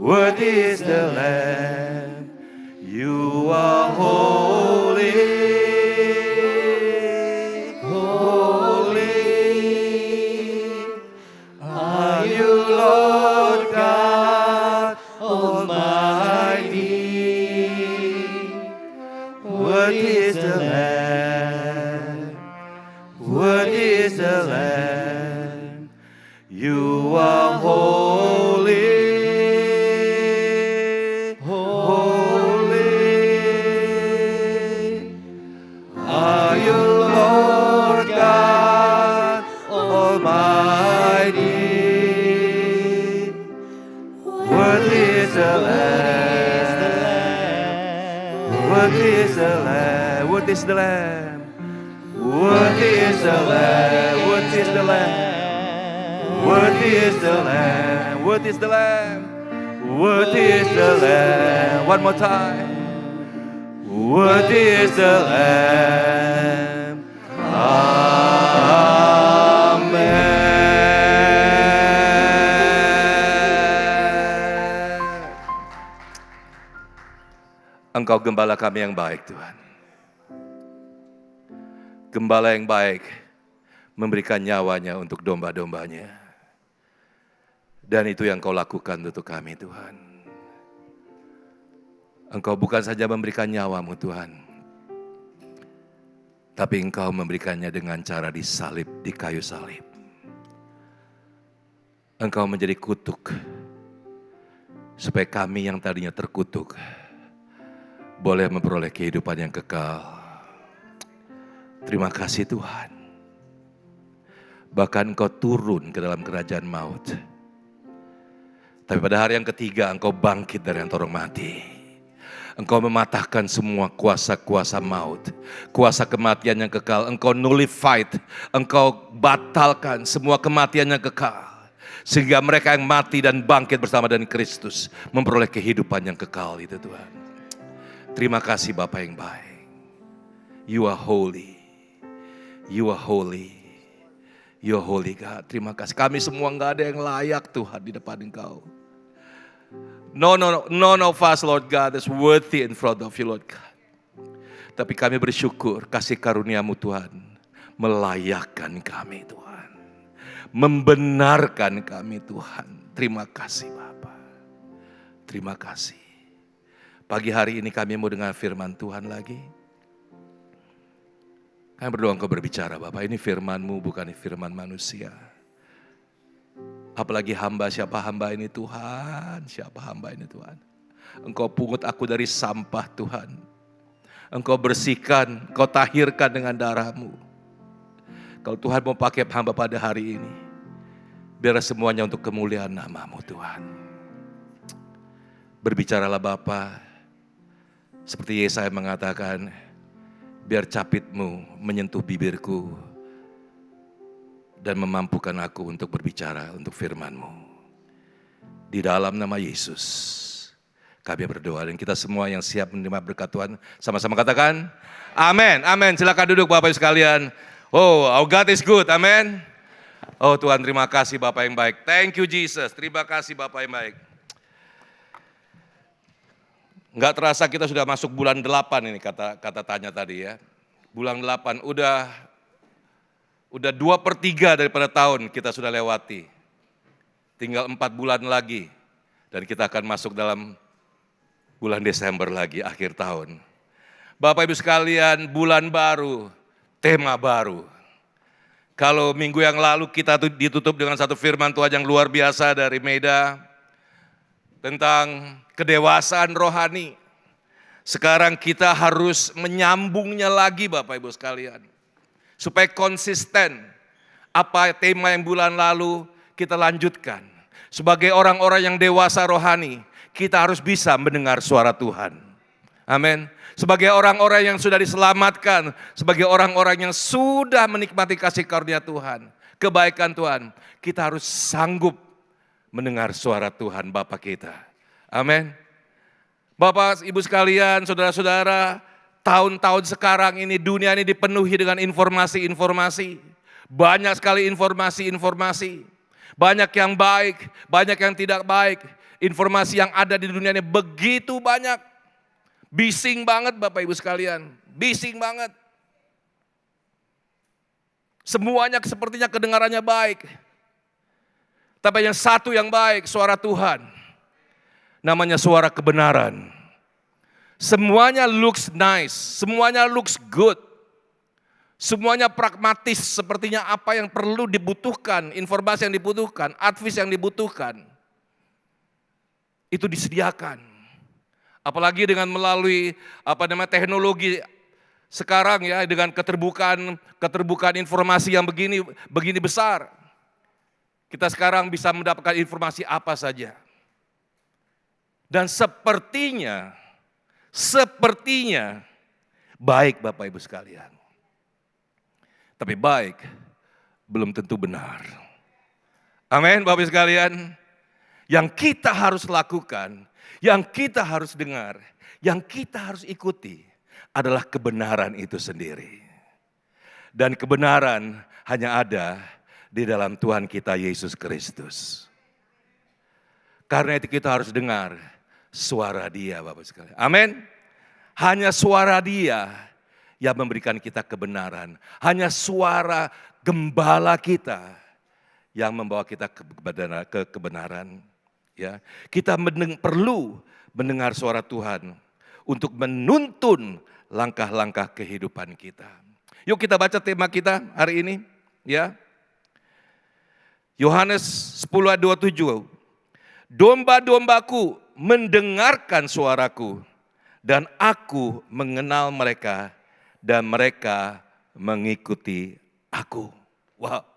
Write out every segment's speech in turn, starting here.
Worthy is the Lamb. You are holy, holy. Are you Lord God Almighty? Worthy is the Lamb. Worthy is the Lamb. You are holy. Worthy is the Lamb. Worthy is the Lamb. Worthy is the Lamb. Worthy is the Lamb. Worthy is the Lamb. Worthy is the Lamb. Worthy is the Lamb. One more time. Worthy is the Lamb. Amen. Engkau gembala kami yang baik, Tuhan. Gembala yang baik memberikan nyawanya untuk domba-dombanya. Dan itu yang kau lakukan untuk kami, Tuhan. Engkau bukan saja memberikan nyawamu, Tuhan. Tapi engkau memberikannya dengan cara disalib, di kayu salib. Engkau menjadi kutuk. Supaya kami yang tadinya terkutuk boleh memperoleh kehidupan yang kekal. Terima kasih Tuhan. Bahkan Engkau turun ke dalam kerajaan maut. Tapi pada hari yang ketiga Engkau bangkit dari antara orang mati. Engkau mematahkan semua kuasa-kuasa maut. Kuasa kematian yang kekal. Engkau nullified. Engkau batalkan semua kematian yang kekal. Sehingga mereka yang mati dan bangkit bersama dengan Kristus memperoleh kehidupan yang kekal itu Tuhan. Terima kasih Bapa yang baik. You are holy. You are holy. You are holy God. Terima kasih. Kami semua gak ada yang layak Tuhan di depan Engkau. None of us Lord God is worthy in front of you Lord God. Tapi kami bersyukur kasih karunia-Mu Tuhan. Melayakkan kami Tuhan. Membenarkan kami Tuhan. Terima kasih Bapa. Terima kasih. Pagi hari ini kami mau dengar firman Tuhan lagi. Kami berdoa Engkau berbicara Bapak. Ini firman-Mu bukan firman manusia. Apalagi hamba, siapa hamba ini Tuhan? Siapa hamba ini Tuhan? Engkau pungut aku dari sampah Tuhan. Engkau bersihkan, Engkau tahirkan dengan darah-Mu. Kalau Tuhan mau pakai hamba pada hari ini, biar semuanya untuk kemuliaan nama-Mu Tuhan. Berbicaralah Bapa. Seperti Yesaya mengatakan, biar capit-Mu menyentuh bibirku dan memampukan aku untuk berbicara untuk firman-Mu. Di dalam nama Yesus, kami berdoa dan kita semua yang siap menerima berkat Tuhan, sama-sama katakan, amin, amin. Silakan duduk Bapak Ibu sekalian. Oh, our God is good, amin. Oh Tuhan, terima kasih Bapak yang baik. Thank you Jesus, terima kasih Bapak yang baik. Enggak terasa kita sudah masuk bulan 8 ini kata tanya tadi ya. Bulan 8 udah 2/3 daripada tahun kita sudah lewati. Tinggal 4 bulan lagi dan kita akan masuk dalam bulan Desember lagi akhir tahun. Bapak Ibu sekalian, bulan baru, tema baru. Kalau minggu yang lalu kita ditutup dengan satu firman Tuhan yang luar biasa dari Meda tentang kedewasaan rohani. Sekarang kita harus menyambungnya lagi Bapak Ibu sekalian. Supaya konsisten. Apa tema yang bulan lalu kita lanjutkan. Sebagai orang-orang yang dewasa rohani, kita harus bisa mendengar suara Tuhan. Amin. Sebagai orang-orang yang sudah diselamatkan, sebagai orang-orang yang sudah menikmati kasih karunia Tuhan, kebaikan Tuhan, kita harus sanggup mendengar suara Tuhan Bapa kita. Amin. Bapak, Ibu sekalian, saudara-saudara, tahun-tahun sekarang ini dunia ini dipenuhi dengan informasi-informasi. Banyak sekali informasi-informasi. Banyak yang baik, banyak yang tidak baik. Informasi yang ada di dunia ini begitu banyak. Bising banget Bapak Ibu sekalian, bising banget. Semuanya sepertinya kedengarannya baik. Tapi yang satu yang baik, suara Tuhan. Namanya suara kebenaran. Semuanya looks nice, semuanya looks good. Semuanya pragmatis, sepertinya apa yang perlu dibutuhkan, informasi yang dibutuhkan, advice yang dibutuhkan. Itu disediakan. Apalagi dengan melalui teknologi sekarang ya, dengan keterbukaan informasi yang begini besar. Kita sekarang bisa mendapatkan informasi apa saja. Dan sepertinya baik Bapak Ibu sekalian. Tapi baik belum tentu benar. Amin Bapak Ibu sekalian. Yang kita harus lakukan, yang kita harus dengar, yang kita harus ikuti adalah kebenaran itu sendiri. Dan kebenaran hanya ada di dalam Tuhan kita Yesus Kristus. Karena itu kita harus dengar suara Dia Bapak sekalian. Amin. Hanya suara Dia yang memberikan kita kebenaran. Hanya suara gembala kita yang membawa kita ke kebenaran. Ya, kita perlu mendengar suara Tuhan untuk menuntun langkah-langkah kehidupan kita. Yuk kita baca tema kita hari ini, ya. Yohanes 10 ayat 27. Domba-dombaku mendengarkan suaraku dan aku mengenal mereka dan mereka mengikuti aku. Wow.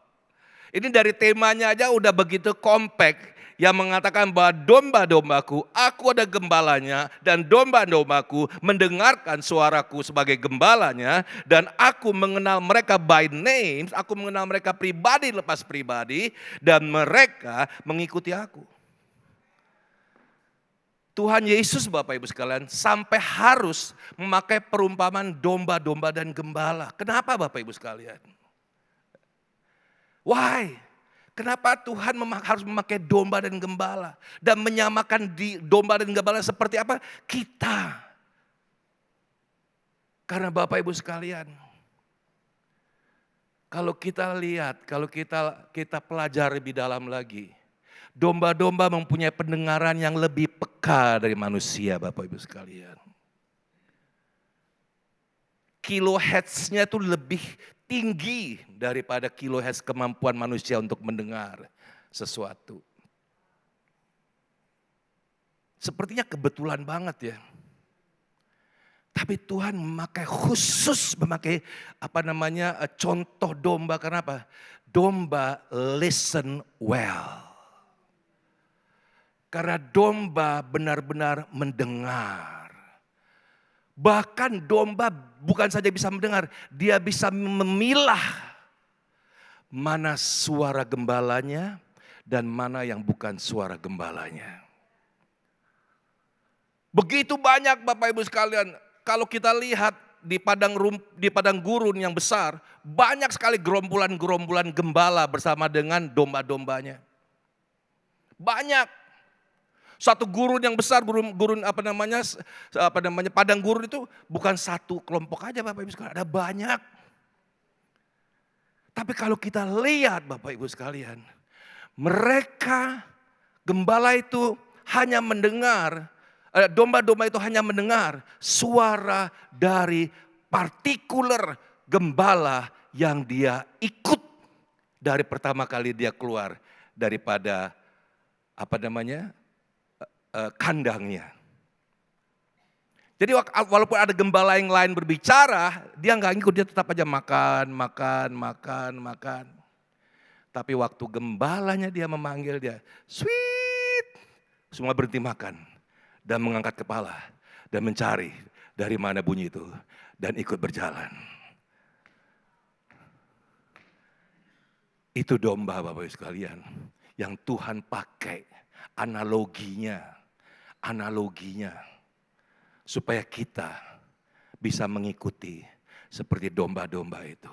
Ini dari temanya aja udah begitu kompak. Yang mengatakan bahwa domba-dombaku, aku ada gembalanya, dan domba-dombaku mendengarkan suaraku sebagai gembalanya, dan aku mengenal mereka by name, aku mengenal mereka pribadi lepas pribadi, dan mereka mengikuti aku. Tuhan Yesus Bapak Ibu sekalian sampai harus memakai perumpamaan domba-domba dan gembala. Kenapa Bapak Ibu sekalian? Why? Kenapa Tuhan harus memakai domba dan gembala? Dan menyamakan domba dan gembala seperti apa? Kita. Karena Bapak Ibu sekalian, kalau kita lihat, kalau kita pelajari lebih dalam lagi, domba-domba mempunyai pendengaran yang lebih peka dari manusia Bapak Ibu sekalian. Kilohertznya itu lebih tinggi daripada kilohertz kemampuan manusia untuk mendengar sesuatu. Sepertinya kebetulan banget ya. Tapi Tuhan memakai contoh domba. Kenapa? Domba listen well. Karena domba benar-benar mendengar. Bahkan domba bukan saja bisa mendengar, dia bisa memilah mana suara gembalanya dan mana yang bukan suara gembalanya. Begitu banyak Bapak Ibu sekalian, kalau kita lihat di padang gurun yang besar, banyak sekali gerombolan-gerombolan gembala bersama dengan domba-dombanya. Banyak. Satu gurun yang besar, padang gurun itu bukan satu kelompok aja Bapak Ibu sekalian, ada banyak. Tapi kalau kita lihat Bapak Ibu sekalian, mereka gembala itu hanya mendengar, domba-domba itu hanya mendengar suara dari partikular gembala yang dia ikut dari pertama kali dia keluar daripada kandangnya. Jadi walaupun ada gembala yang lain berbicara, dia nggak ngikut, dia tetap aja makan. Tapi waktu gembalanya dia memanggil dia, sweet, semua berhenti makan dan mengangkat kepala dan mencari dari mana bunyi itu dan ikut berjalan. Itu domba Bapak Ibu sekalian yang Tuhan pakai analoginya supaya kita bisa mengikuti seperti domba-domba itu.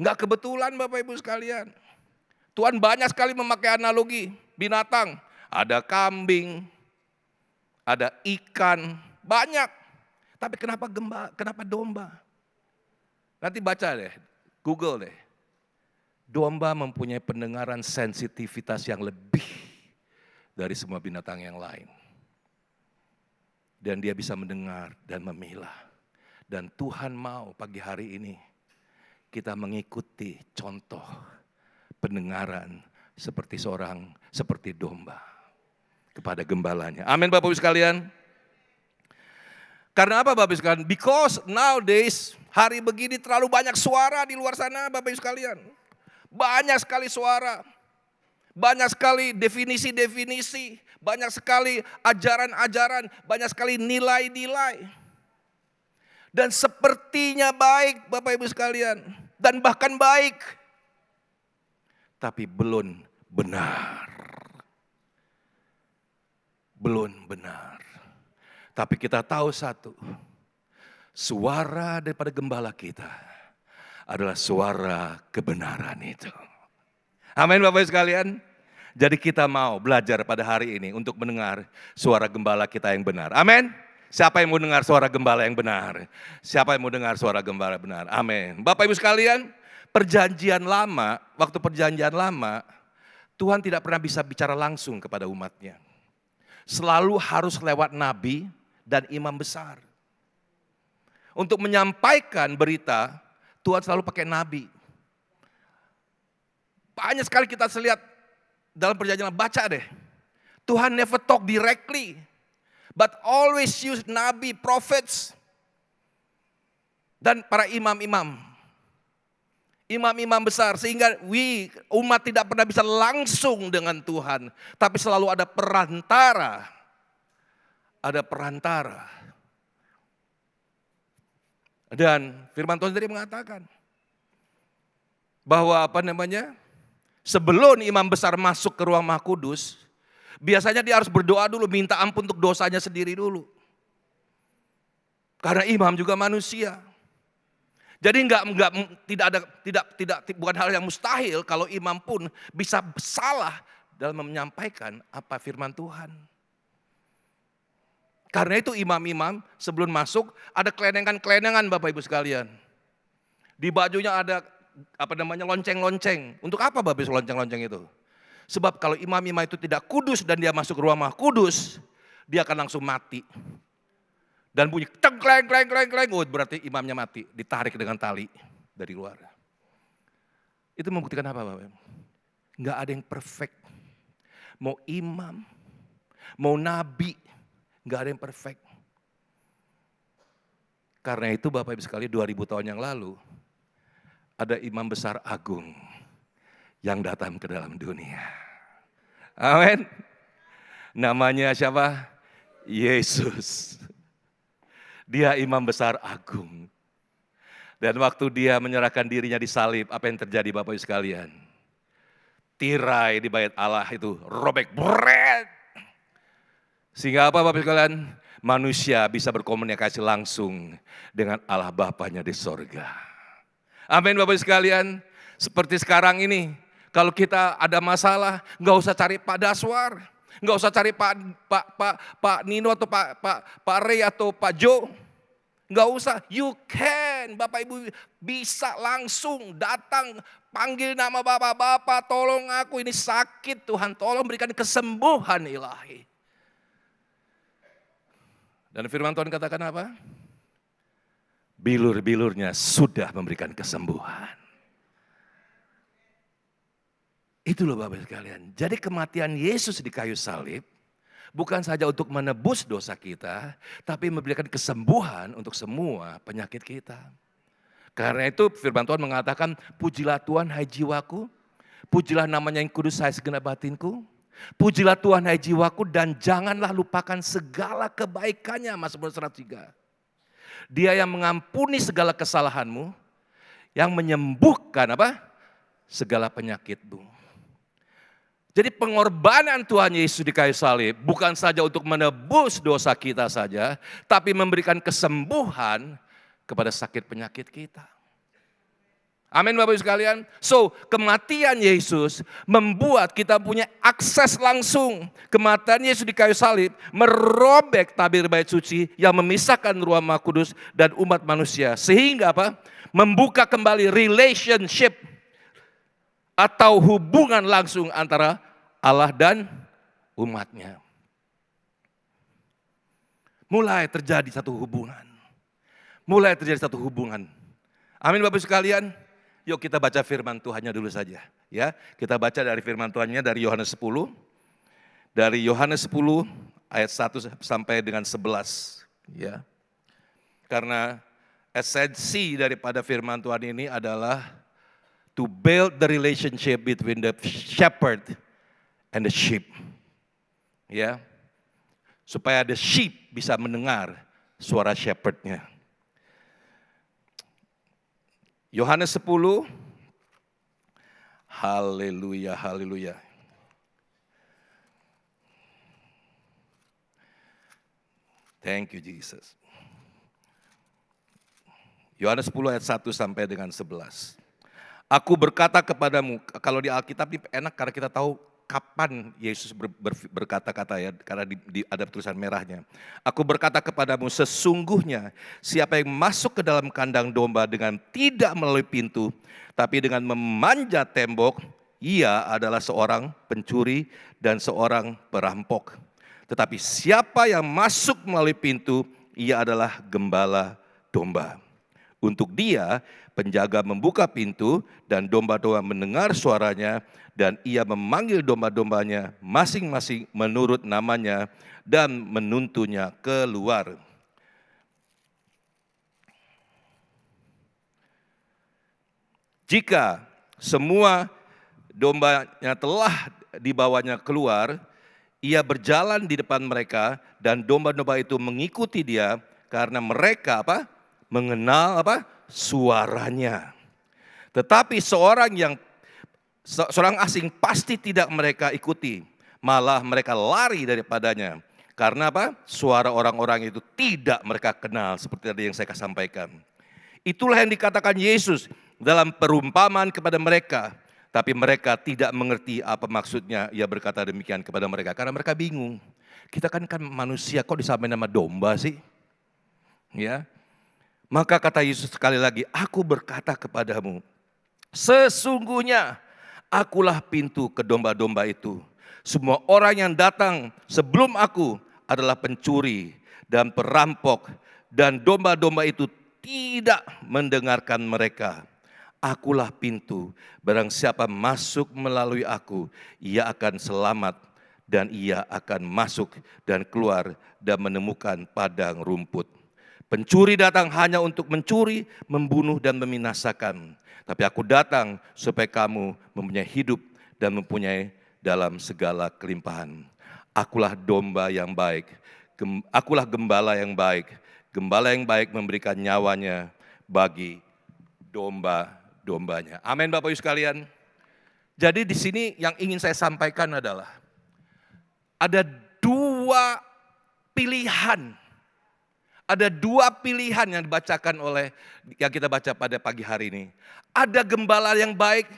Enggak kebetulan Bapak Ibu sekalian. Tuhan banyak sekali memakai analogi binatang. Ada kambing, ada ikan, banyak. Tapi kenapa domba? Nanti baca deh, Google deh. Domba mempunyai pendengaran sensitivitas yang lebih dari semua binatang yang lain. Dan dia bisa mendengar dan memilah. Dan Tuhan mau pagi hari ini kita mengikuti contoh pendengaran seperti domba kepada gembalanya. Amin Bapak Ibu sekalian. Karena apa Bapak Ibu sekalian? Because nowadays hari begini terlalu banyak suara di luar sana Bapak Ibu sekalian. Banyak sekali suara, banyak sekali definisi-definisi, banyak sekali ajaran-ajaran, banyak sekali nilai-nilai. Dan sepertinya baik Bapak Ibu sekalian, dan bahkan baik, tapi belum benar. Belum benar. Tapi kita tahu satu, suara daripada gembala kita adalah suara kebenaran itu. Amin Bapak Ibu sekalian. Jadi kita mau belajar pada hari ini untuk mendengar suara gembala kita yang benar. Amin. Siapa yang mau dengar suara gembala yang benar? Siapa yang mau dengar suara gembala benar? Amin. Bapak Ibu sekalian, perjanjian lama, waktu perjanjian lama, Tuhan tidak pernah bisa bicara langsung kepada umatnya. Selalu harus lewat nabi dan imam besar. Untuk menyampaikan berita, Tuhan selalu pakai nabi. Banyak sekali kita lihat dalam perjanjian, baca deh. Tuhan never talk directly, but always use nabi, prophets, dan para imam-imam. Imam-imam besar, sehingga umat tidak pernah bisa langsung dengan Tuhan. Tapi selalu ada perantara. Ada perantara. Dan firman Tuhan tadi mengatakan bahwa sebelum imam besar masuk ke ruang Maha Kudus, biasanya dia harus berdoa dulu, minta ampun untuk dosanya sendiri dulu. Karena imam juga manusia. Jadi bukan hal yang mustahil kalau imam pun bisa salah dalam menyampaikan apa firman Tuhan. Karena itu imam-imam sebelum masuk ada kelenengan-kelenengan Bapak Ibu sekalian. Di bajunya ada lonceng-lonceng. Untuk apa Bapak Ibu lonceng-lonceng itu? Sebab kalau imam-imam itu tidak kudus dan dia masuk ke ruang Maha Kudus, dia akan langsung mati. Dan bunyi kleng, berarti imamnya mati, ditarik dengan tali dari luar. Itu membuktikan apa Bapak Ibu? Enggak ada yang perfect. Mau imam, mau nabi, enggak ada yang perfect. Karena itu Bapak Ibu sekalian 2000 tahun yang lalu, ada imam besar agung yang datang ke dalam dunia. Amin. Namanya siapa? Yesus. Dia imam besar agung. Dan waktu dia menyerahkan dirinya disalib, apa yang terjadi Bapak Ibu sekalian? Tirai di bait Allah itu robek, bret. Sehingga apa Bapak Ibu sekalian? Manusia bisa berkomunikasi langsung dengan Allah Bapanya di sorga. Amin Bapak Ibu sekalian. Seperti sekarang ini, kalau kita ada masalah, nggak usah cari Pak Daswar, nggak usah cari Pak Nino atau Pak Ray atau Pak Jo, nggak usah. You can, Bapak Ibu bisa langsung datang, panggil nama Bapak, tolong aku ini sakit Tuhan, tolong berikan kesembuhan ilahi. Dan firman Tuhan katakan apa? Bilur-bilurnya sudah memberikan kesembuhan. Itu loh Bapak sekalian. Jadi kematian Yesus di kayu salib bukan saja untuk menebus dosa kita, tapi memberikan kesembuhan untuk semua penyakit kita. Karena itu firman Tuhan mengatakan, pujilah Tuhan hai jiwaku, pujilah namanya yang kudus hai segenap batinku, pujilah Tuhan hai jiwaku dan janganlah lupakan segala kebaikannya. Mazmur 103. Dia yang mengampuni segala kesalahanmu, yang menyembuhkan segala penyakitmu. Jadi pengorbanan Tuhan Yesus di kayu salib bukan saja untuk menebus dosa kita saja, tapi memberikan kesembuhan kepada sakit penyakit kita. Amin Bapak Ibu sekalian. So, kematian Yesus membuat kita punya akses langsung. Kematian Yesus di kayu salib merobek tabir bait suci yang memisahkan ruang Maha Kudus dan umat manusia. Sehingga apa? Membuka kembali relationship atau hubungan langsung antara Allah dan umatnya. Mulai terjadi satu hubungan. Amin Bapak Ibu sekalian. Yuk kita baca firman Tuhannya dulu saja. Ya, kita baca dari firman Tuhannya dari Yohanes 10. Dari Yohanes 10 ayat 1 sampai dengan 11. Ya. Karena esensi daripada firman Tuhan ini adalah to build the relationship between the shepherd and the sheep. Ya. Supaya the sheep bisa mendengar suara shepherdnya. Yohanes 10, haleluya, haleluya. Thank you Jesus. Yohanes 10 ayat 1 sampai dengan 11. Aku berkata kepadamu, kalau di Alkitab ini enak karena kita tahu kapan Yesus berkata-kata ya, karena ada tulisan merahnya. Aku berkata kepadamu, sesungguhnya siapa yang masuk ke dalam kandang domba dengan tidak melalui pintu, tapi dengan memanjat tembok, ia adalah seorang pencuri dan seorang perampok. Tetapi siapa yang masuk melalui pintu, ia adalah gembala domba. Untuk dia, penjaga membuka pintu dan domba-domba mendengar suaranya dan ia memanggil domba-dombanya masing-masing menurut namanya dan menuntunnya keluar. Jika semua dombanya telah dibawanya keluar, ia berjalan di depan mereka dan domba-domba itu mengikuti dia karena mereka mengenal suaranya. Tetapi seorang asing pasti tidak mereka ikuti, malah mereka lari daripadanya. Karena suara orang-orang itu tidak mereka kenal, seperti tadi yang saya sampaikan. Itulah yang dikatakan Yesus dalam perumpamaan kepada mereka. Tapi mereka tidak mengerti apa maksudnya ia berkata demikian kepada mereka. Karena mereka bingung. Kita kan manusia, kok disamain nama domba sih? Ya. Maka kata Yesus sekali lagi, aku berkata kepadamu, sesungguhnya akulah pintu ke domba-domba itu. Semua orang yang datang sebelum aku adalah pencuri dan perampok, dan domba-domba itu tidak mendengarkan mereka. Akulah pintu, barang siapa masuk melalui aku, ia akan selamat dan ia akan masuk dan keluar dan menemukan padang rumput. Pencuri datang hanya untuk mencuri, membunuh dan membinasakan. Tapi aku datang supaya kamu mempunyai hidup dan mempunyai dalam segala kelimpahan. Akulah domba yang baik, akulah gembala yang baik. Gembala yang baik memberikan nyawanya bagi domba-dombanya. Amin Bapak Ibu sekalian. Jadi di sini yang ingin saya sampaikan adalah ada dua pilihan. Ada dua pilihan yang dibacakan yang kita baca pada pagi hari ini. Ada gembala yang baik,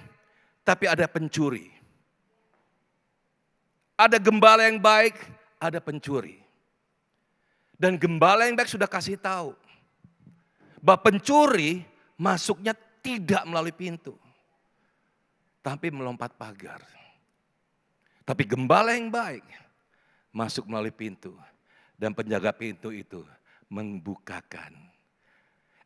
tapi ada pencuri. Ada gembala yang baik, ada pencuri. Dan gembala yang baik sudah kasih tahu bahwa pencuri masuknya tidak melalui pintu, tapi melompat pagar. Tapi gembala yang baik masuk melalui pintu, dan penjaga pintu itu membukakan.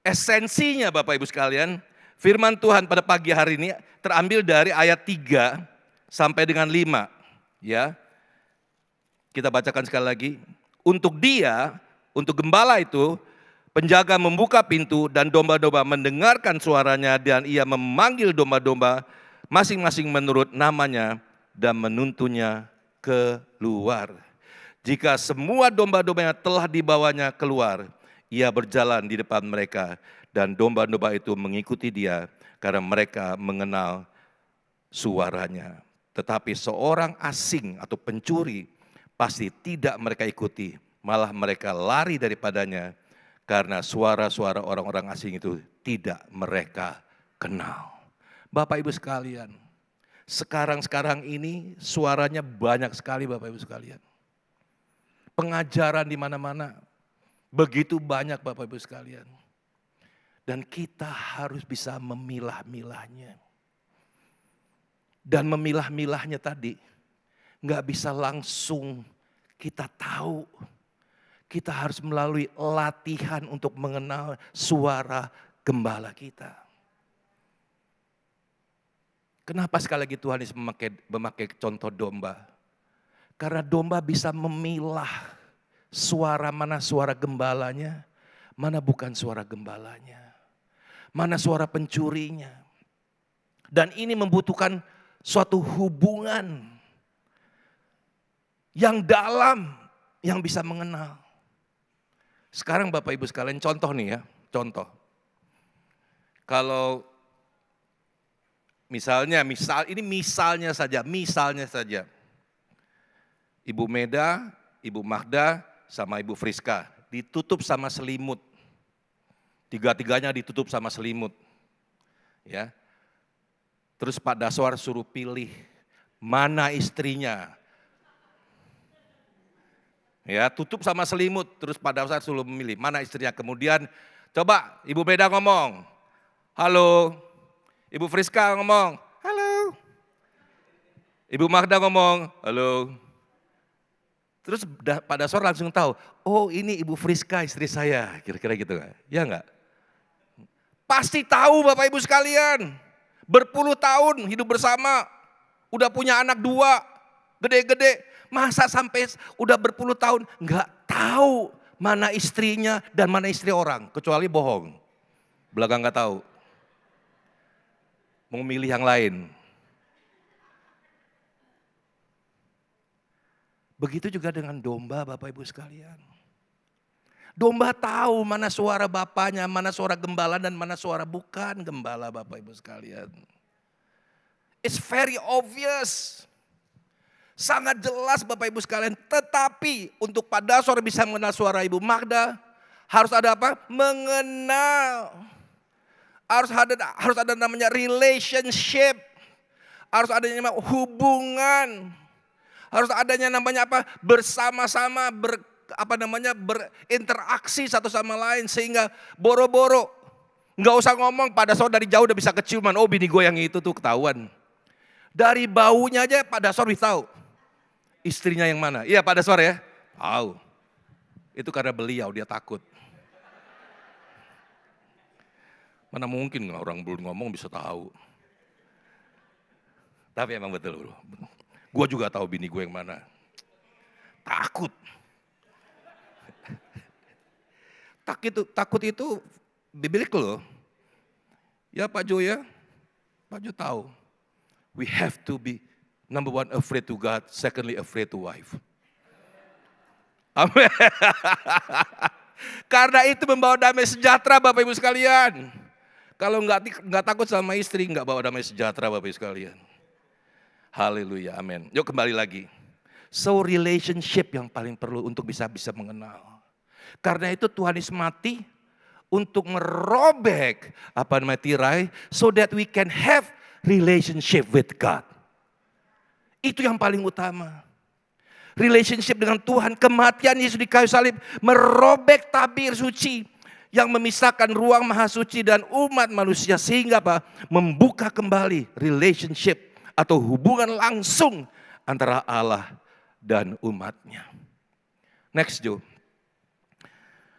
Esensinya Bapak Ibu sekalian, firman Tuhan pada pagi hari ini terambil dari ayat 3 sampai dengan 5. Ya. Kita bacakan sekali lagi. Untuk gembala itu, penjaga membuka pintu dan domba-domba mendengarkan suaranya dan ia memanggil domba-domba masing-masing menurut namanya dan menuntunnya keluar. Jika semua domba-dombanya telah dibawanya keluar, ia berjalan di depan mereka dan domba-domba itu mengikuti dia karena mereka mengenal suaranya. Tetapi seorang asing atau pencuri pasti tidak mereka ikuti, malah mereka lari daripadanya karena suara-suara orang-orang asing itu tidak mereka kenal. Bapak Ibu sekalian, sekarang ini suaranya banyak sekali Bapak Ibu sekalian. Pengajaran di mana-mana, begitu banyak Bapak Ibu sekalian. Dan kita harus bisa memilah-milahnya. Dan memilah-milahnya tadi, nggak bisa langsung kita tahu. Kita harus melalui latihan untuk mengenal suara gembala kita. Kenapa sekali lagi Tuhan Yesus memakai contoh domba? Karena domba bisa memilah suara mana suara gembalanya, mana bukan suara gembalanya. Mana suara pencurinya. Dan ini membutuhkan suatu hubungan yang dalam, yang bisa mengenal. Sekarang Bapak Ibu sekalian contoh nih ya, contoh. Kalau misalnya saja. Ibu Meda, Ibu Magda, sama Ibu Friska ditutup sama selimut. Tiga-tiganya ditutup sama selimut. Ya. Terus Pak Daswar suruh pilih mana istrinya. Ya, tutup sama selimut, terus Pak Daswar suruh memilih mana istrinya. Kemudian coba Ibu Meda ngomong, halo. Ibu Friska ngomong, halo. Ibu Magda ngomong, halo. Terus Pak Daswar langsung tahu, oh ini Ibu Friska istri saya, kira-kira gitu gak? Ya enggak? Pasti tahu Bapak Ibu sekalian, berpuluh tahun hidup bersama, udah punya anak 2, gede-gede. Masa sampai udah berpuluh tahun enggak tahu mana istrinya dan mana istri orang, kecuali bohong. Belakang enggak tahu. Mau milih yang lain. Begitu juga dengan domba Bapak Ibu sekalian. Domba tahu mana suara bapaknya, mana suara gembala dan mana suara bukan gembala Bapak Ibu sekalian. It's very obvious. Sangat jelas Bapak Ibu sekalian. Tetapi untuk Pak Daswar bisa mengenal suara Ibu Magda, harus ada apa? Mengenal. Harus ada namanya relationship. Harus adanya hubungan. Harus adanya namanya apa? Bersama-sama berinteraksi satu sama lain sehingga boro-boro nggak usah ngomong, Pak Daswar dari jauh udah bisa keciuman. Oh bini gue yang itu tuh ketahuan. Dari baunya aja Pak Daswar bisa tahu istrinya yang mana. Iya Pak Daswar ya, tahu. Itu karena beliau dia takut. Mana mungkin orang belum ngomong bisa tahu. Tapi emang betul bro. Gue juga tahu bini gue yang mana. Takut. Takut itu biblical loh. Ya Pak Jo ya. Pak Jo tahu. We have to be number 1 afraid to God, secondly afraid to wife. Amin. Karena itu membawa damai sejahtera Bapak Ibu sekalian. Kalau nggak takut sama istri, nggak bawa damai sejahtera Bapak Ibu sekalian. Haleluya, amin. Yuk kembali lagi. So relationship yang paling perlu untuk bisa mengenal. Karena itu Tuhan Yesus mati untuk merobek tirai so that we can have relationship with God. Itu yang paling utama. Relationship dengan Tuhan, kematian Yesus di kayu salib merobek tabir suci yang memisahkan ruang maha suci dan umat manusia sehingga apa? Membuka kembali relationship atau hubungan langsung antara Allah dan umatnya. Next Jo.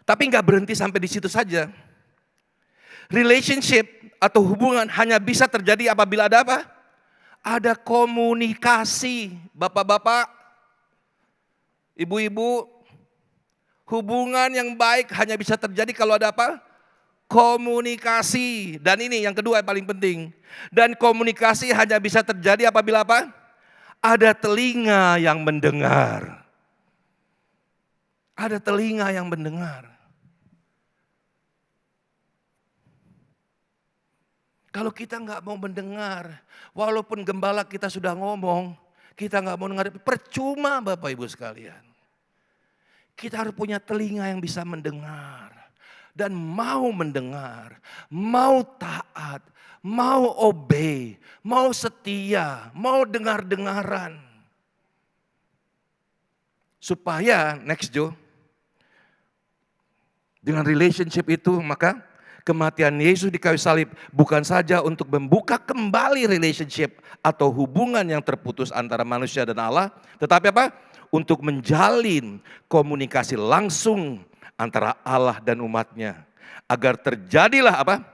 Tapi nggak berhenti sampai di situ saja. Relationship atau hubungan hanya bisa terjadi apabila ada apa? Ada komunikasi. Bapak-bapak, ibu-ibu, hubungan yang baik hanya bisa terjadi kalau ada apa? Komunikasi. Dan ini yang kedua yang paling penting. Dan komunikasi hanya bisa terjadi apabila apa? Ada telinga yang mendengar. Ada telinga yang mendengar. Kalau kita nggak mau mendengar, walaupun gembala kita sudah ngomong, kita nggak mau dengar, percuma Bapak Ibu sekalian. Kita harus punya telinga yang bisa mendengar. dan mau mendengar, mau taat, mau obey, mau setia, mau dengar-dengaran. Supaya, next Jo, dengan relationship itu maka kematian Yesus di kayu salib bukan saja untuk membuka kembali relationship atau hubungan yang terputus antara manusia dan Allah, tetapi apa? Untuk menjalin komunikasi langsung antara Allah dan umatnya. Agar terjadilah apa?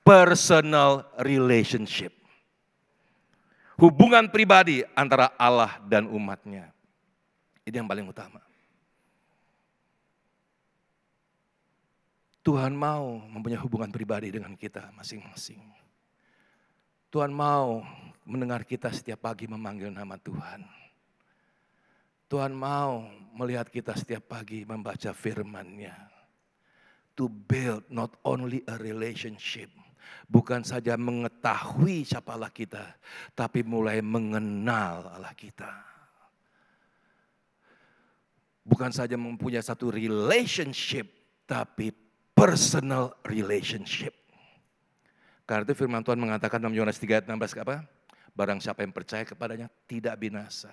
Personal relationship. Hubungan pribadi antara Allah dan umatnya. Ini yang paling utama. Tuhan mau mempunyai hubungan pribadi dengan kita masing-masing. Tuhan mau mendengar kita setiap pagi memanggil nama Tuhan. Tuhan mau melihat kita setiap pagi membaca firman-Nya. To build not only a relationship. Bukan saja mengetahui siapa Allah kita, tapi mulai mengenal Allah kita. Bukan saja mempunyai satu relationship, tapi personal relationship. Karena itu firman Tuhan mengatakan dalam Yohanes 3 ayat 16 apa? Barang siapa yang percaya kepadanya tidak binasa,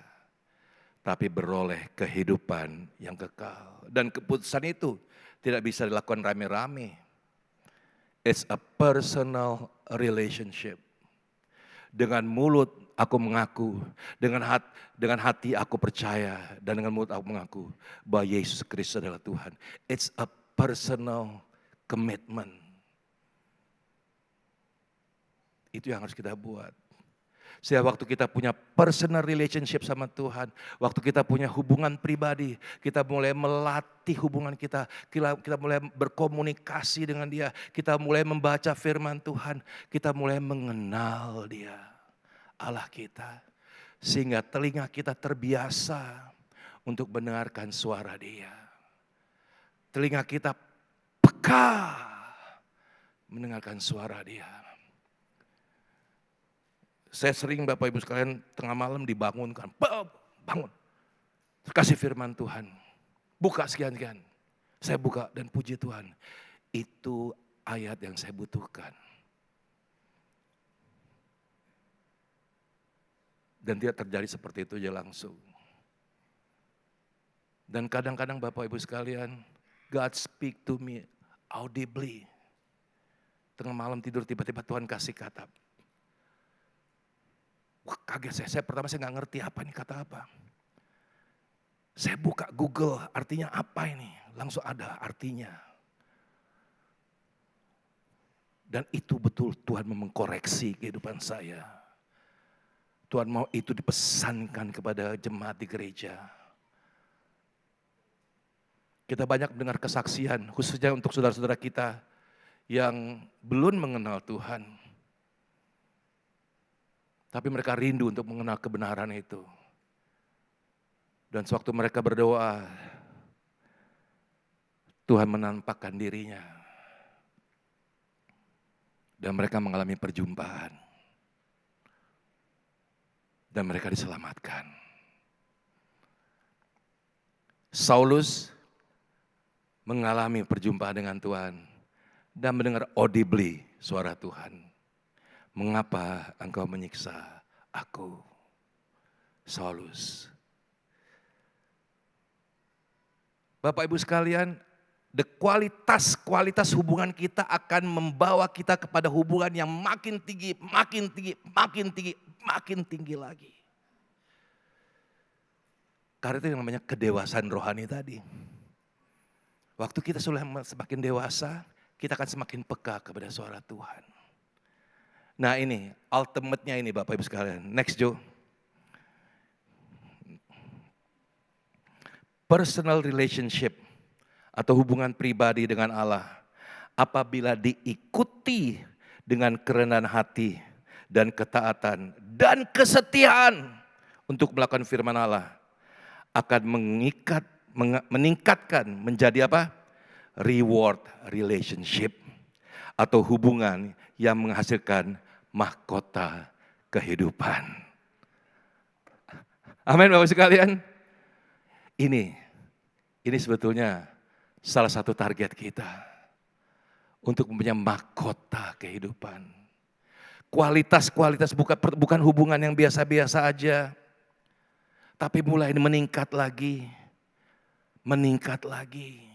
tapi beroleh kehidupan yang kekal. Dan keputusan itu tidak bisa dilakukan rame-rame. It's a personal relationship. Dengan mulut aku mengaku, dengan hati aku percaya, dan dengan mulut aku mengaku bahwa Yesus Kristus adalah Tuhan. It's a personal commitment. Itu yang harus kita buat. Sehingga waktu kita punya personal relationship sama Tuhan, waktu kita punya hubungan pribadi, kita mulai melatih hubungan kita mulai berkomunikasi dengan Dia, kita mulai membaca firman Tuhan, kita mulai mengenal Dia, Allah kita. Sehingga telinga kita terbiasa untuk mendengarkan suara Dia. Telinga kita peka mendengarkan suara Dia. Saya sering Bapak Ibu sekalian tengah malam dibangunkan, bangun, kasih firman Tuhan, buka sekian-sekian. Saya buka dan puji Tuhan, itu ayat yang saya butuhkan. Dan tidak terjadi seperti itu aja langsung. Dan kadang-kadang Bapak Ibu sekalian, God speak to me audibly. Tengah malam tidur tiba-tiba Tuhan kasih kata. Wah, kaget saya pertama nggak ngerti apa ini kata apa. Saya buka Google artinya apa ini, langsung ada artinya. Dan itu betul Tuhan mau mengkoreksi kehidupan saya. Tuhan mau itu dipesankan kepada jemaat di gereja. Kita banyak mendengar kesaksian, khususnya untuk saudara-saudara kita yang belum mengenal Tuhan. Tapi mereka rindu untuk mengenal kebenaran itu. Dan sewaktu mereka berdoa, Tuhan menampakkan dirinya. Dan mereka mengalami perjumpaan. Dan mereka diselamatkan. Saulus mengalami perjumpaan dengan Tuhan. Dan mendengar audibly suara Tuhan. Mengapa engkau menyiksa aku, Saulus? Bapak Ibu sekalian, kualitas hubungan kita akan membawa kita kepada hubungan yang makin tinggi, makin tinggi, makin tinggi, makin tinggi lagi. Karena itu yang namanya kedewasaan rohani tadi. Waktu kita sudah semakin dewasa, kita akan semakin peka kepada suara Tuhan. Nah ini, ultimate-nya ini Bapak Ibu sekalian. Next Jo. Personal relationship atau hubungan pribadi dengan Allah. Apabila diikuti dengan kerendahan hati dan ketaatan dan kesetiaan untuk melakukan firman Allah. Akan meningkatkan menjadi apa? Reward relationship. Atau hubungan yang menghasilkan mahkota kehidupan. Amin Bapak sekalian. Ini sebetulnya salah satu target kita. untuk mempunyai mahkota kehidupan. Kualitas bukan hubungan yang biasa-biasa aja, tapi mulai meningkat lagi.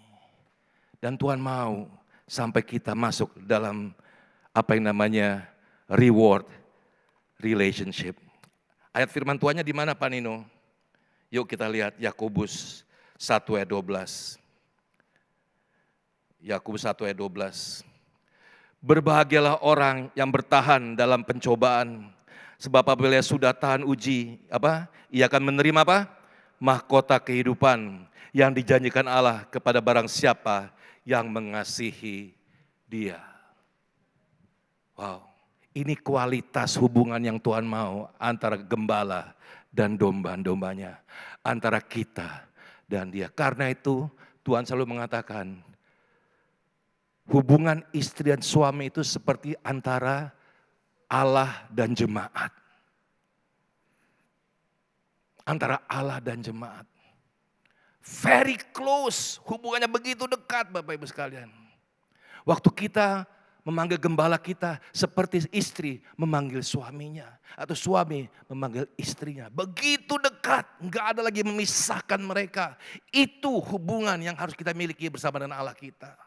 Dan Tuhan mau sampai kita masuk dalam apa yang namanya reward relationship. Ayat firman Tuhannya di mana Pak Nino? Yuk kita lihat Yakobus 1 ayat 12. Yakobus 1 ayat 12. Berbahagialah orang yang bertahan dalam pencobaan, sebab apabila sudah tahan uji, ia akan menerima mahkota kehidupan yang dijanjikan Allah kepada barang siapa yang mengasihi Dia. Wow, ini kualitas hubungan yang Tuhan mau antara gembala dan domba-dombanya, antara kita dan Dia. Karena itu Tuhan selalu mengatakan, hubungan istri dan suami itu seperti antara Allah dan jemaat. Antara Allah dan jemaat. Very close, hubungannya begitu dekat Bapak Ibu sekalian. Waktu kita memanggil gembala kita seperti istri memanggil suaminya. Atau suami memanggil istrinya. Begitu dekat, enggak ada lagi memisahkan mereka. Itu hubungan yang harus kita miliki bersama dengan Allah kita.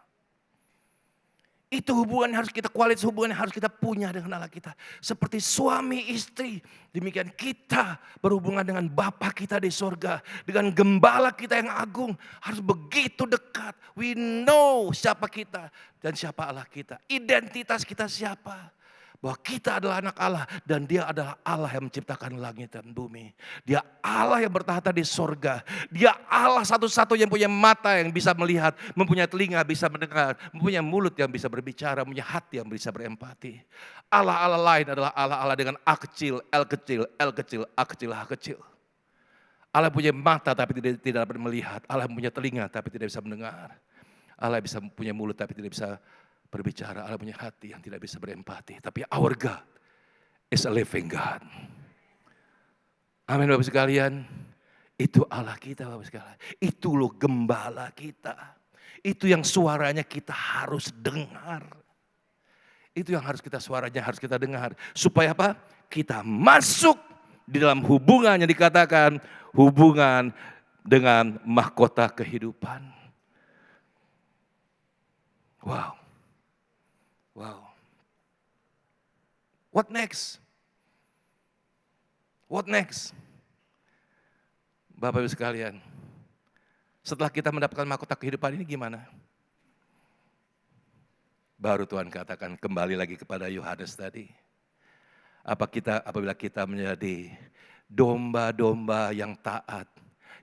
Itu hubungan yang harus kita, kualitas hubungan yang harus kita punya dengan Allah kita. Seperti suami istri, demikian kita berhubungan dengan Bapa kita di sorga. Dengan gembala kita yang agung, harus begitu dekat. We know siapa kita dan siapa Allah kita. Identitas kita siapa. Bahwa kita adalah anak Allah dan Dia adalah Allah yang menciptakan langit dan bumi. Dia Allah yang bertahta di sorga. Dia Allah satu-satunya yang punya mata yang bisa melihat, mempunyai telinga bisa mendengar, mempunyai mulut yang bisa berbicara, mempunyai hati yang bisa berempati. Allah-Allah lain adalah Allah-Allah dengan A kecil, L kecil, L kecil, A kecil, H kecil. Allah punya mata tapi tidak dapat melihat. Allah punya telinga tapi tidak bisa mendengar. Allah bisa punya mulut tapi tidak bisa berbicara. Allah punya hati yang tidak bisa berempati. Tapi our God is a living God. Amin Bapak sekalian. Itu Allah kita Bapak sekalian. Itu loh gembala kita. Itu yang suaranya kita harus dengar. Itu yang suaranya harus kita dengar. Supaya apa? Kita masuk di dalam hubungan yang dikatakan hubungan dengan mahkota kehidupan. Wow. What next? What next? Bapak Ibu sekalian, setelah kita mendapatkan mahkota kehidupan ini gimana? Baru Tuhan katakan kembali lagi kepada Yohanes tadi. Apabila kita menjadi domba-domba yang taat,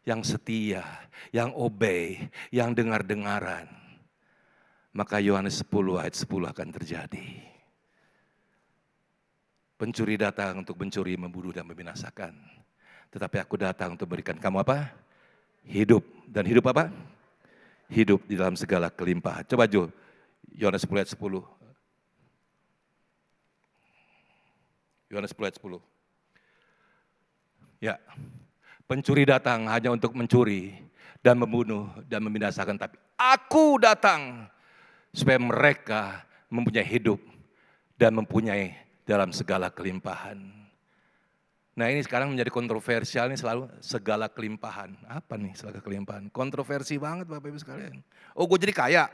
yang setia, yang obey, yang dengar-dengaran, maka Yohanes 10 ayat 10 akan terjadi. Pencuri datang untuk mencuri, membunuh dan membinasakan. Tetapi aku datang untuk berikan kamu apa? Hidup. Dan hidup apa? Hidup di dalam segala kelimpahan. Coba Jo, Yohanes 10 ayat 10. Yohanes 10 ayat 10. Ya, pencuri datang hanya untuk mencuri dan membunuh dan membinasakan. Tapi aku datang supaya mereka mempunyai hidup dan mempunyai dalam segala kelimpahan. Nah ini sekarang menjadi kontroversial, ini selalu segala kelimpahan. Apa nih segala kelimpahan? Kontroversi banget Bapak Ibu sekalian. Oh gue jadi kaya,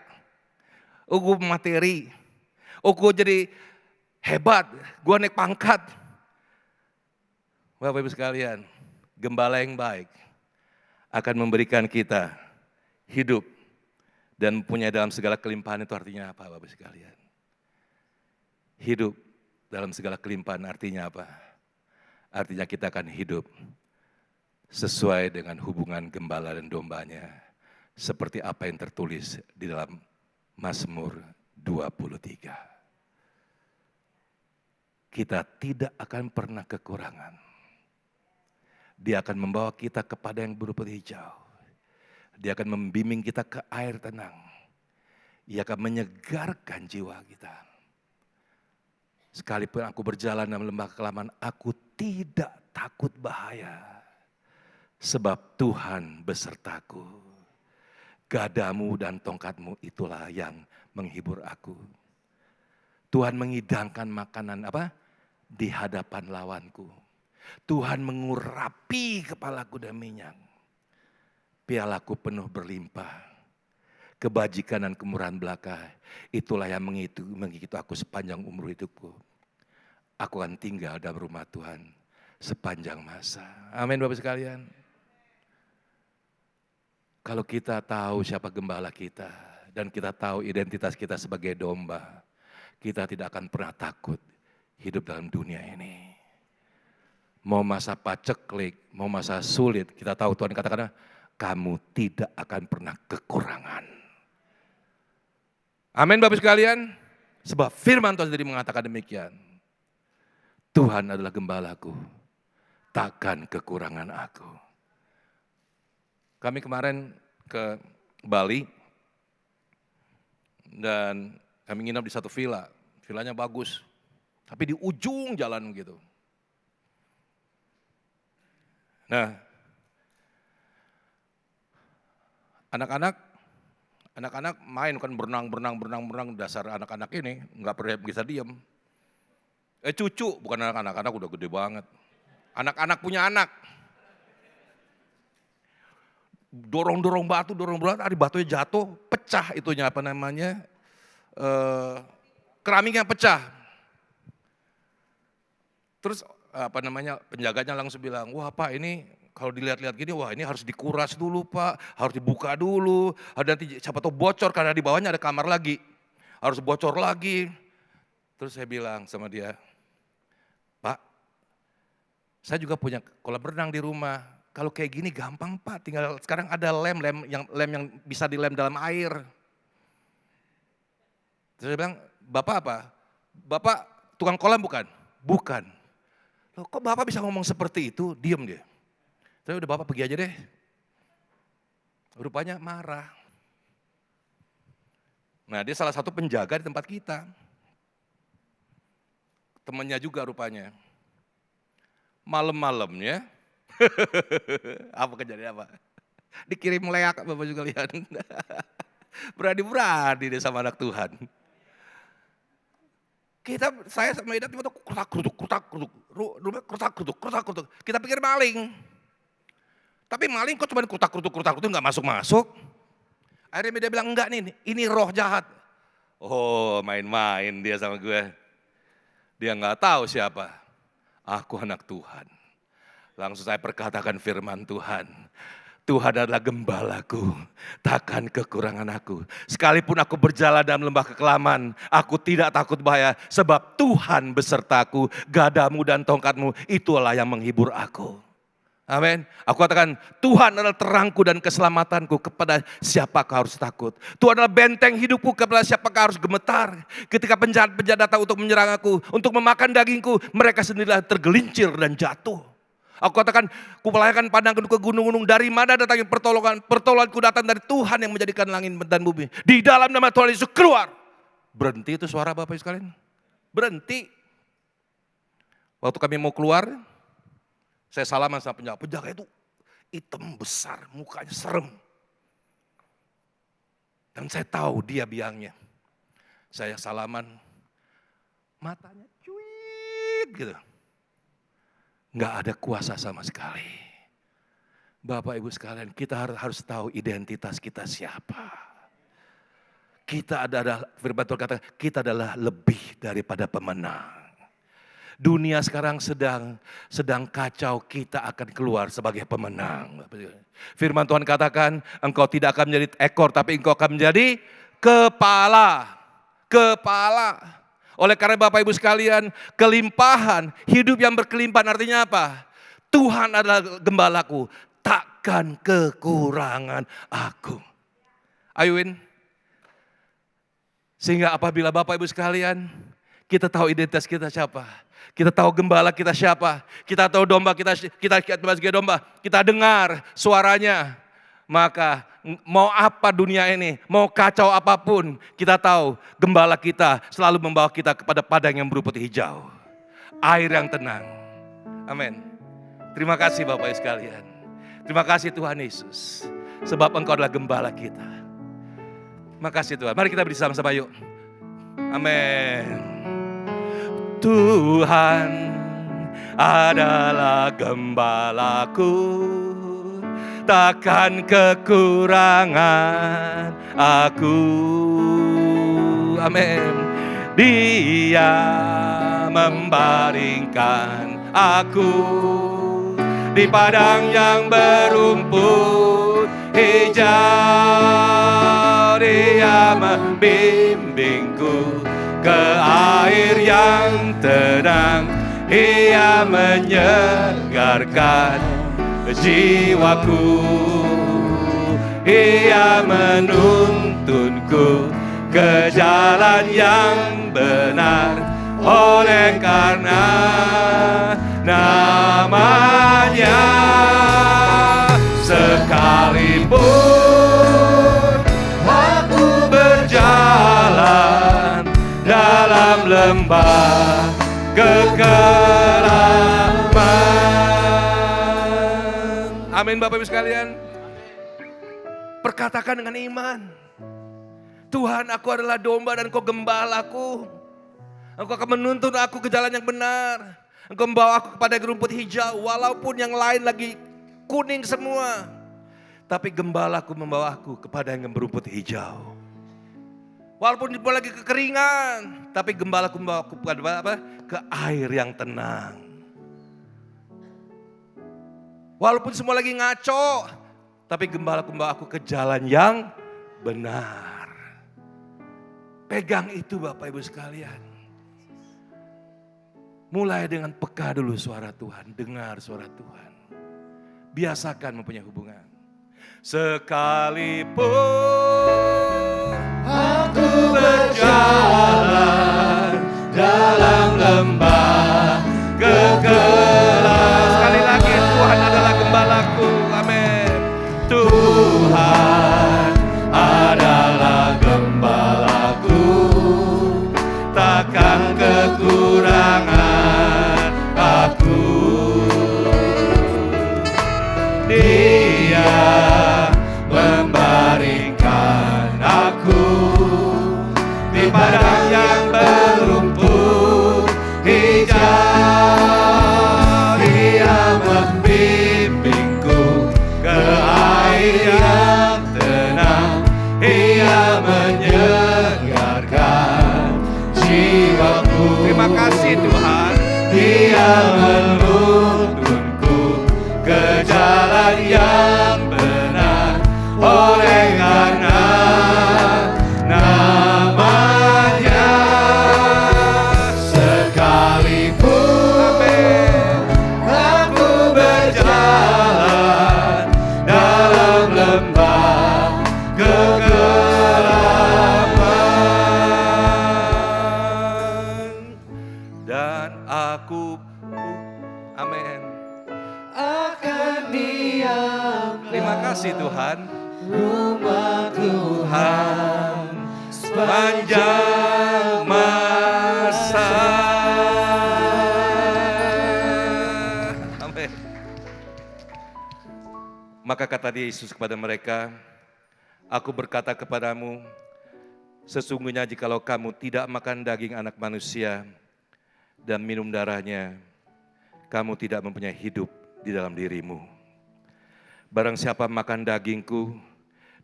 oh gue materi, oh gue jadi hebat, gue naik pangkat. Bapak Ibu sekalian, gembala yang baik akan memberikan kita hidup dan punya dalam segala kelimpahan. Itu artinya apa Bapak Ibu sekalian? Hidup dalam segala kelimpahan artinya apa? Artinya kita akan hidup sesuai dengan hubungan gembala dan dombanya. Seperti apa yang tertulis di dalam Mazmur 23. Kita tidak akan pernah kekurangan. Dia akan membawa kita kepada yang berumput hijau. Dia akan membimbing kita ke air tenang. Ia akan menyegarkan jiwa kita. Sekalipun aku berjalan dalam lembah kekelaman, aku tidak takut bahaya. Sebab Tuhan besertaku. Gadamu dan tongkatmu itulah yang menghibur aku. Tuhan mengidangkan makanan apa? Di hadapan lawanku. Tuhan mengurapi kepalaku dan minyak. Pialaku penuh berlimpah. Kebajikan dan kemurahan belaka, itulah yang mengikuti aku sepanjang umur hidupku. Aku akan tinggal dalam rumah Tuhan sepanjang masa. Amin Bapak sekalian. Kalau kita tahu siapa gembala kita dan kita tahu identitas kita sebagai domba, kita tidak akan pernah takut hidup dalam dunia ini. Mau masa paceklik, mau masa sulit, kita tahu Tuhan katakan, kamu tidak akan pernah kekurangan. Amin Bapak sekalian. Sebab firman Tuhan sendiri mengatakan demikian. Tuhan adalah gembalaku, takkan kekurangan aku. Kami kemarin ke Bali dan kami nginap di satu villa. Villanya bagus, tapi di ujung jalan gitu. Nah, anak-anak main kan berenang, dasar anak-anak ini nggak pernah bisa diem. Cucu, bukan anak-anak udah gede banget. Anak-anak punya anak. Dorong batu, ada batunya jatuh, pecah itunya apa namanya, keramiknya pecah. Terus apa namanya, penjaganya langsung bilang, wah Pak ini kalau dilihat-lihat gini, wah ini harus dikuras dulu Pak, harus dibuka dulu, nanti siapa tahu bocor karena di bawahnya ada kamar lagi, harus bocor lagi. Terus saya bilang sama dia, Pak, saya juga punya kolam renang di rumah. Kalau kayak gini gampang Pak, tinggal sekarang ada lem yang bisa dilem dalam air. Terus saya bilang, Bapak apa? Bapak tukang kolam bukan? Bukan. Loh, kok Bapak bisa ngomong seperti itu? Diem dia. Saya udah Bapak pergi aja deh. Rupanya marah. Nah dia salah satu penjaga di tempat kita. Temannya juga rupanya. Malam-malamnya, apa kejadian apa? Dikirim leak Bapak juga lihat. Berani-berani dia sama anak Tuhan. Saya sama Ida tiba-tiba krutak-krutuk. Kita pikir maling. Tapi maling kok cuma krutak-krutuk nggak masuk-masuk. Akhirnya dia bilang, enggak nih, ini roh jahat. Oh main-main dia sama gue. Dia nggak tahu siapa. Aku anak Tuhan. Langsung saya perkatakan firman Tuhan. Tuhan adalah gembalaku, takkan kekurangan aku. Sekalipun aku berjalan dalam lembah kekelaman, aku tidak takut bahaya. Sebab Tuhan besertaku, gadamu dan tongkatmu, itulah yang menghibur aku. Amin. Aku katakan, Tuhan adalah terangku dan keselamatanku, kepada siapakah harus takut. Tuhan adalah benteng hidupku, kepada siapakah harus gemetar. Ketika penjahat-penjahat datang untuk menyerang aku, untuk memakan dagingku, mereka sendirilah tergelincir dan jatuh. Aku katakan, kupelayakan pandangku ke gunung-gunung, dari mana datangnya pertolongan? Pertolonganku datang dari Tuhan yang menjadikan langit dan bumi. Di dalam nama Tuhan Yesus keluar. Berhenti itu suara Bapak sekalian. Berhenti. Waktu kami mau keluar, saya salaman sama penjaga. Penjaga itu hitam besar, mukanya serem. Dan saya tahu dia biangnya. Saya salaman, matanya cuit gitu. Nggak ada kuasa sama sekali. Bapak Ibu sekalian, kita harus tahu identitas kita siapa. Kita adalah, firman Tuhan kata, kita adalah lebih daripada pemenang. Dunia sekarang sedang kacau, kita akan keluar sebagai pemenang. Firman Tuhan katakan, engkau tidak akan menjadi ekor, tapi engkau akan menjadi kepala. Kepala. Oleh karena Bapak Ibu sekalian, kelimpahan, hidup yang berkelimpahan artinya apa? Tuhan adalah gembalaku, takkan kekurangan aku. Ayo Win. Sehingga apabila Bapak Ibu sekalian, kita tahu identitas kita siapa. Kita tahu gembala kita siapa. Kita tahu domba kita sebagai domba. Kita dengar suaranya. Maka mau apa dunia ini, mau kacau apapun, kita tahu gembala kita selalu membawa kita kepada padang yang berumput hijau. Air yang tenang. Amin. Terima kasih Bapak sekalian. Terima kasih Tuhan Yesus. Sebab Engkau adalah gembala kita. Makasih Tuhan. Mari kita berdiri sama-sama yuk. Amin. Tuhan adalah gembalaku, takkan kekurangan aku. Amin. Dia membaringkan aku di padang yang berumput hijau. Dia membimbingku ke air yang tenang. Ia menyegarkan jiwaku. Ia menuntunku ke jalan yang benar. Oleh karena namanya, sekalipun aku berjalan dalam lembah kekelaman. Amin Bapak Ibu sekalian. Perkatakan dengan iman. Tuhan, aku adalah domba dan Kau gembalaku. Engkau akan menuntun aku ke jalan yang benar. Engkau membawa aku kepada rumput hijau. Walaupun yang lain lagi kuning semua, tapi gembalaku membawa aku kepada yang berumput hijau. Walaupun lagi kekeringan, tapi gembalaku membawa aku kepada apa? Ke air yang tenang. Walaupun semua lagi ngaco, tapi gembalaku membawa aku ke jalan yang benar. Pegang itu Bapak Ibu sekalian. Mulai dengan peka dulu suara Tuhan, dengar suara Tuhan. Biasakan mempunyai hubungan. Sekalipun aku berjalan dalam lembah kegelapan. Sekali lagi, Tuhan adalah gembalaku. Amin. Tuhan adalah gembalaku, takkan kekurangan aku. Dia membaringkan aku di padang yang berumput hijau. Dia membimbingku ke air yang tenang. Ia menyegarkan jiwaku. Terima kasih Tuhan. Dia menuntunku ke jalan yang benar. Oleh karena namanya, sekalipun aku berjalan dalam lembah kegelapan, dan aku, amin, akan diam. Terima kasih Tuhan. Rumah Tuhan sepanjang masa. Amin. Maka kata Yesus kepada mereka, aku berkata kepadamu, sesungguhnya jikalau kamu tidak makan daging anak manusia dan minum darahnya, kamu tidak mempunyai hidup di dalam dirimu. Barang siapa makan dagingku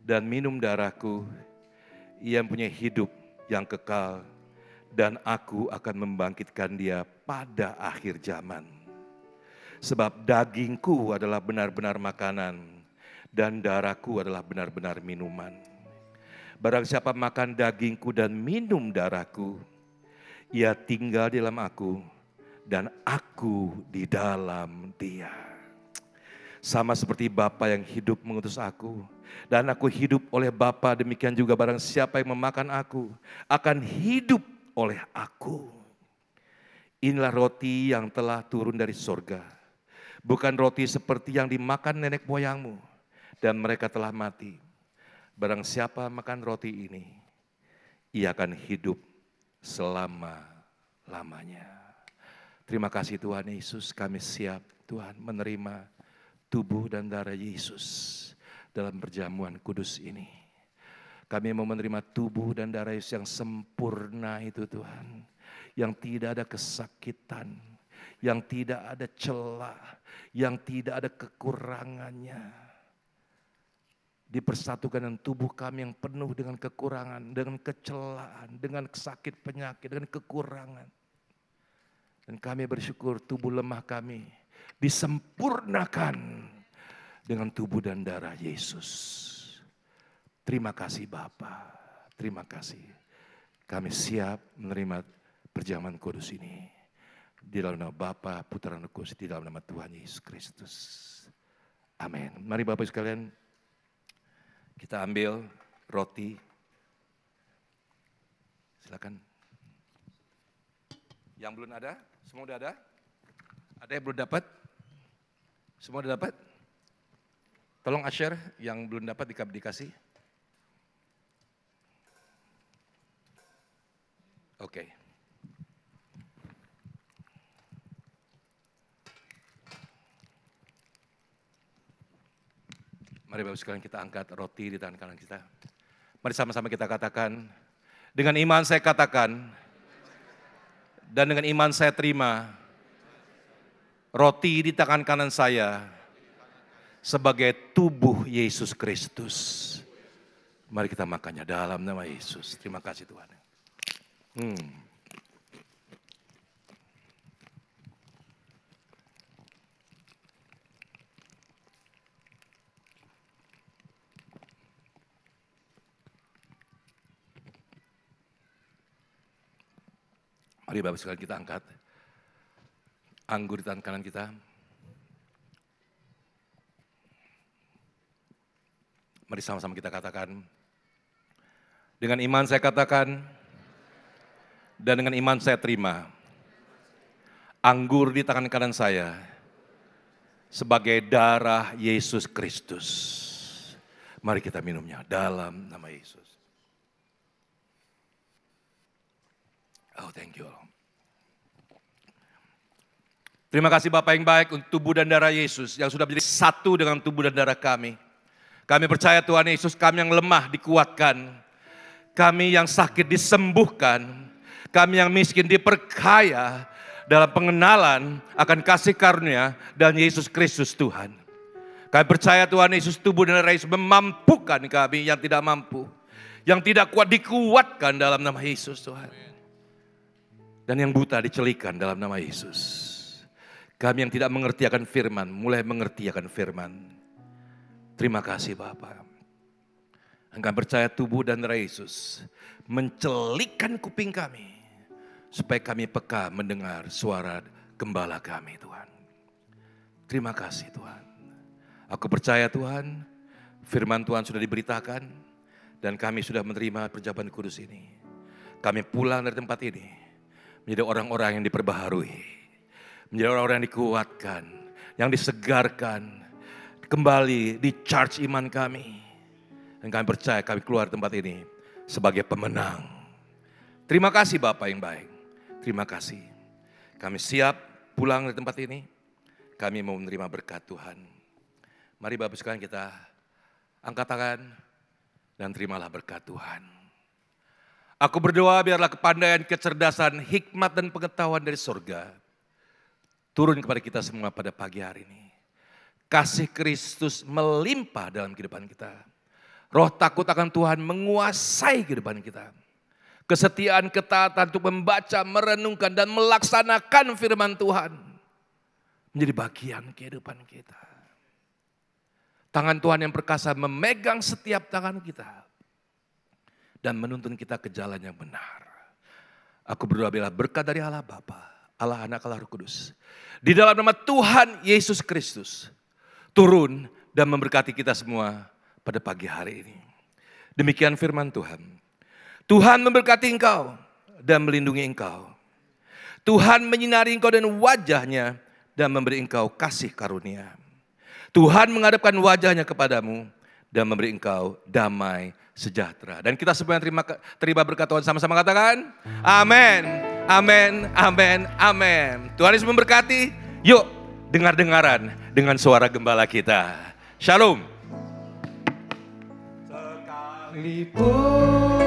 dan minum darahku, ia mempunyai hidup yang kekal, dan aku akan membangkitkan dia pada akhir zaman. Sebab dagingku adalah benar-benar makanan, dan darahku adalah benar-benar minuman. Barang siapa makan dagingku dan minum darahku, ia tinggal di dalam aku, dan aku di dalam dia. Sama seperti Bapa yang hidup mengutus aku, dan aku hidup oleh Bapa, demikian juga barang siapa yang memakan aku, akan hidup oleh aku. Inilah roti yang telah turun dari sorga, bukan roti seperti yang dimakan nenek moyangmu, dan mereka telah mati. Barang siapa makan roti ini, ia akan hidup selama-lamanya. Terima kasih Tuhan Yesus, kami siap Tuhan menerima tubuh dan darah Yesus dalam perjamuan kudus ini. Kami mau menerima tubuh dan darah Yesus yang sempurna itu Tuhan. Yang tidak ada kesakitan, yang tidak ada celah, yang tidak ada kekurangannya. Dipersatukan dengan tubuh kami yang penuh dengan kekurangan, dengan kecelaan, dengan sakit penyakit, dengan kekurangan. Dan kami bersyukur tubuh lemah kami disempurnakan dengan tubuh dan darah Yesus. Terima kasih Bapa, terima kasih. Kami siap menerima perjamuan kudus ini. Di dalam nama Bapa, Putra dan Roh Kudus, di dalam nama Tuhan Yesus Kristus. Amin. Mari Bapak sekalian, kita ambil roti. Silakan. Yang belum ada, semua udah ada? Ada yang belum dapat? Semua udah dapat? Tolong share yang belum dapat dikasih. Oke. Mari Bapak sekalian kita angkat roti di tangan kanan kita. Mari sama-sama kita katakan, dengan iman saya katakan, dan dengan iman saya terima, roti di tangan kanan saya sebagai tubuh Yesus Kristus. Mari kita makannya dalam nama Yesus. Terima kasih Tuhan. Mari Bapak sekalian kita angkat anggur di tangan kanan kita. Mari sama-sama kita katakan, dengan iman saya katakan, dan dengan iman saya terima, anggur di tangan kanan saya sebagai darah Yesus Kristus. Mari kita minumnya dalam nama Yesus. Oh, thank you. Terima kasih Bapak yang baik untuk tubuh dan darah Yesus yang sudah menjadi satu dengan tubuh dan darah kami. Kami percaya Tuhan Yesus, kami yang lemah dikuatkan, kami yang sakit disembuhkan, kami yang miskin diperkaya dalam pengenalan akan kasih karunia dan Yesus Kristus Tuhan. Kami percaya Tuhan Yesus, tubuh dan darah Yesus memampukan kami yang tidak mampu, yang tidak kuat dikuatkan dalam nama Yesus Tuhan. Dan yang buta dicelikan dalam nama Yesus. Kami yang tidak mengerti akan firman, mulai mengerti akan firman. Terima kasih Bapa. Engkau percaya tubuh dan darah Yesus mencelikan kuping kami, supaya kami peka mendengar suara gembala kami Tuhan. Terima kasih Tuhan. Aku percaya Tuhan, firman Tuhan sudah diberitakan, dan kami sudah menerima perjamuan kudus ini. Kami pulang dari tempat ini menjadi orang-orang yang diperbaharui, menjadi orang-orang yang dikuatkan, yang disegarkan, kembali di-charge iman kami. Dan kami percaya kami keluar tempat ini sebagai pemenang. Terima kasih Bapak yang baik, terima kasih. Kami siap pulang dari tempat ini, kami mau menerima berkat Tuhan. Mari Bapak sekalian kita angkat tangan dan terimalah berkat Tuhan. Aku berdoa biarlah kepandaian, kecerdasan, hikmat dan pengetahuan dari surga turun kepada kita semua pada pagi hari ini. Kasih Kristus melimpah dalam kehidupan kita. Roh takut akan Tuhan menguasai kehidupan kita. Kesetiaan, ketaatan untuk membaca, merenungkan dan melaksanakan firman Tuhan menjadi bagian kehidupan kita. Tangan Tuhan yang perkasa memegang setiap tangan kita dan menuntun kita ke jalan yang benar. Aku berdoa biarlah berkat dari Allah Bapa, Allah Anak, Allah Roh Kudus, di dalam nama Tuhan Yesus Kristus turun dan memberkati kita semua pada pagi hari ini. Demikian firman Tuhan. Tuhan memberkati engkau dan melindungi engkau. Tuhan menyinari engkau dan wajahnya dan memberi engkau kasih karunia. Tuhan menghadapkan wajahnya kepadamu dan memberi engkau damai sejahtera. Dan kita semua yang terima berkat Tuhan sama-sama katakan, amin, amin, amin, amin. Tuhan Yesus memberkati. Yuk dengar-dengaran dengan suara gembala kita. Shalom. liput